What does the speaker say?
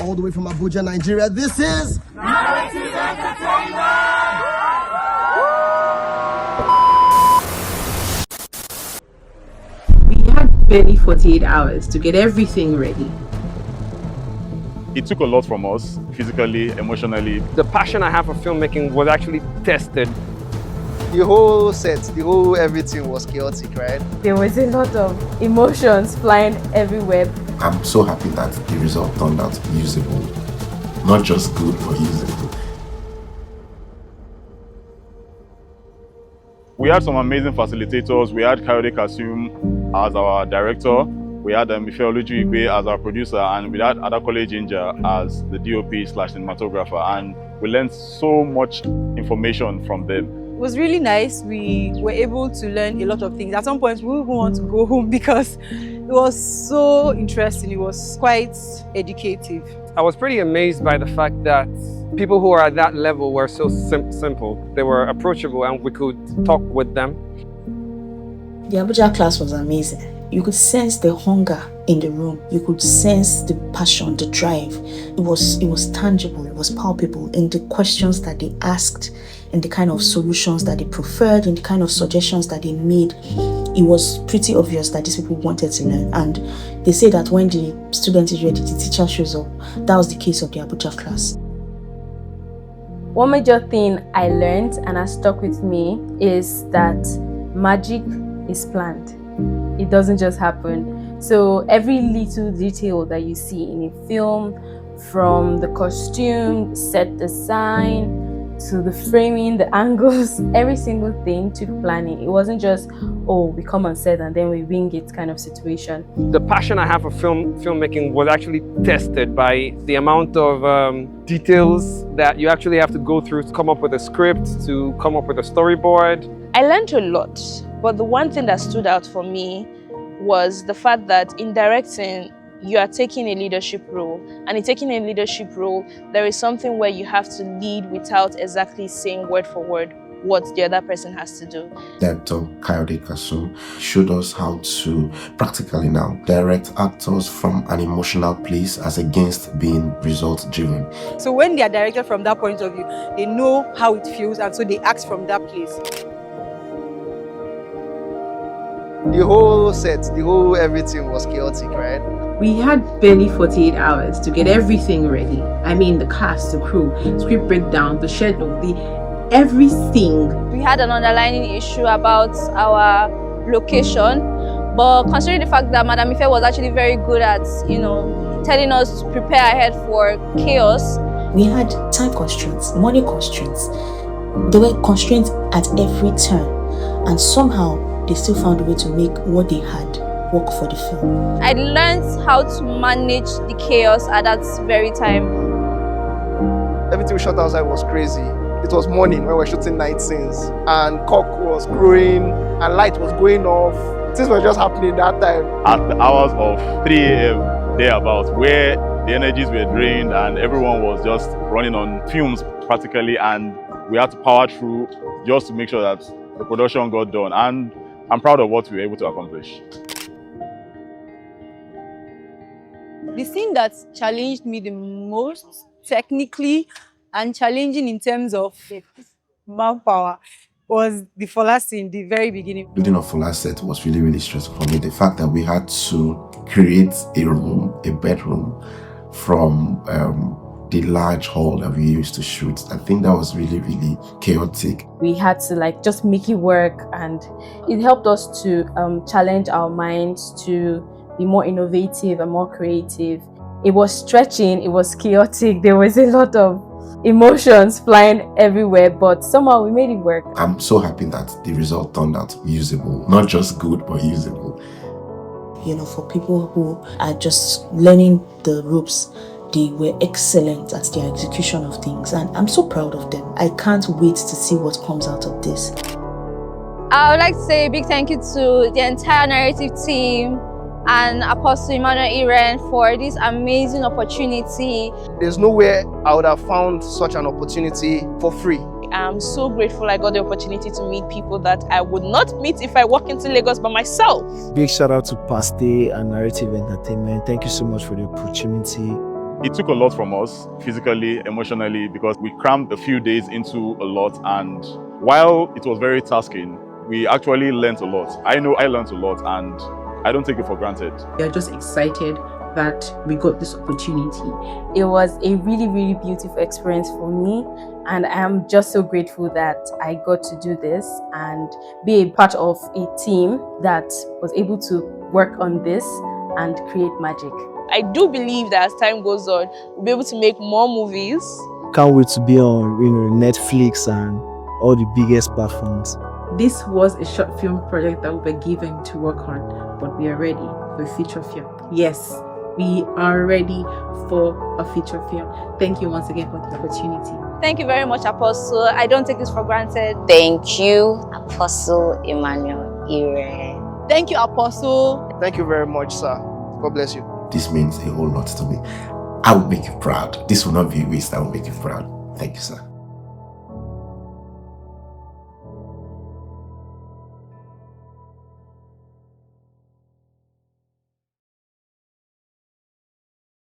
all the way from Abuja, Nigeria. This is Narrative Entertainment! We had barely 48 hours to get everything ready. It took a lot from us, physically, emotionally. The passion I have for filmmaking was actually tested. The whole set, the whole everything was chaotic, right? There was a lot of emotions flying everywhere. I'm so happy that the result turned out usable. Not just good, but usable. We had some amazing facilitators. We had Kayode Kasum as our director. We had Ifeoluju Igwe as our producer, and we had Adakole Ginger as the DOP/cinematographer. And we learned so much information from them. It was really nice. We were able to learn a lot of things. At some point, we didn't want to go home because it was so interesting. It was quite educative. I was pretty amazed by the fact that people who are at that level were so simple. They were approachable and we could talk with them. The Abuja class was amazing. You could sense the hunger in the room. You could sense the passion, the drive. It was tangible, it was palpable in the questions that they asked, in the kind of solutions that they preferred, in the kind of suggestions that they made. It was pretty obvious that these people wanted to learn. And they say that when the student is ready, the teacher shows up. That was the case of the Abuja class. One major thing I learned and has stuck with me is that magic is planned. It doesn't just happen. So every little detail that you see in a film, from the costume, set design, to the framing, the angles, every single thing took planning. It wasn't just, oh, we come on set and then we wing it kind of situation. The passion I have for filmmaking was actually tested by the amount of details that you actually have to go through to come up with a script, to come up with a storyboard. I learned a lot, but the one thing that stood out for me was the fact that in directing, you are taking a leadership role. And in taking a leadership role, there is something where you have to lead without exactly saying word for word what the other person has to do. Director Kayode Kasum showed us how to practically now direct actors from an emotional place as against being result-driven. So when they are directed from that point of view, they know how it feels, and so they act from that place. The whole set, the whole everything was chaotic, right? We had barely 48 hours to get everything ready. I mean, the cast, the crew, script breakdown, the schedule, everything. We had an underlying issue about our location, but considering the fact that Madam Ife was actually very good at, telling us to prepare ahead for chaos. We had time constraints, money constraints. There were constraints at every turn, and somehow they still found a way to make what they had work for the film. I learned how to manage the chaos at that very time. Everything we shot outside was crazy. It was morning when we were shooting night scenes, and cock was crowing and light was going off. Things were just happening that time. At the hours of 3 a.m. thereabouts, where the energies were drained and everyone was just running on fumes practically, and we had to power through just to make sure that the production got done. And I'm proud of what we were able to accomplish. The thing that challenged me the most technically and challenging in terms of manpower was the Fola scene, the very beginning. Building a Fola set was really, really stressful for me. The fact that we had to create a room, a bedroom, from the large hall that we used to shoot. I think that was really, really chaotic. We had to just make it work, and it helped us to challenge our minds to be more innovative and more creative. It was stretching, it was chaotic, there was a lot of emotions flying everywhere, but somehow we made it work. I'm so happy that the result turned out usable. Not just good, but usable. For people who are just learning the ropes, they were excellent at their execution of things, and I'm so proud of them. I can't wait to see what comes out of this. I would like to say a big thank you to the entire narrative team and Apostle Emmanuel Iren for this amazing opportunity. There's nowhere I would have found such an opportunity for free. I'm so grateful I got the opportunity to meet people that I would not meet if I walk into Lagos by myself. Big shout out to Paste and Narrative Entertainment. Thank you so much for the opportunity. It took a lot from us, physically, emotionally, because we crammed a few days into a lot, and while it was very tasking, we actually learned a lot. I know I learned a lot, and I don't take it for granted. We are just excited that we got this opportunity. It was a really, really beautiful experience for me, and I am just so grateful that I got to do this and be a part of a team that was able to work on this and create magic. I do believe that as time goes on, we'll be able to make more movies. Can't wait to be on Netflix and all the biggest platforms. This was a short film project that we were given to work on, but we are ready for a feature film. Yes, we are ready for a feature film. Thank you once again for the opportunity. Thank you very much, Apostle. I don't take this for granted. Thank you, Apostle Emmanuel Ire. Thank you, Apostle. Thank you very much, sir. God bless you. This means a whole lot to me. I will make you proud. This will not be a waste. I will make you proud. Thank you, sir.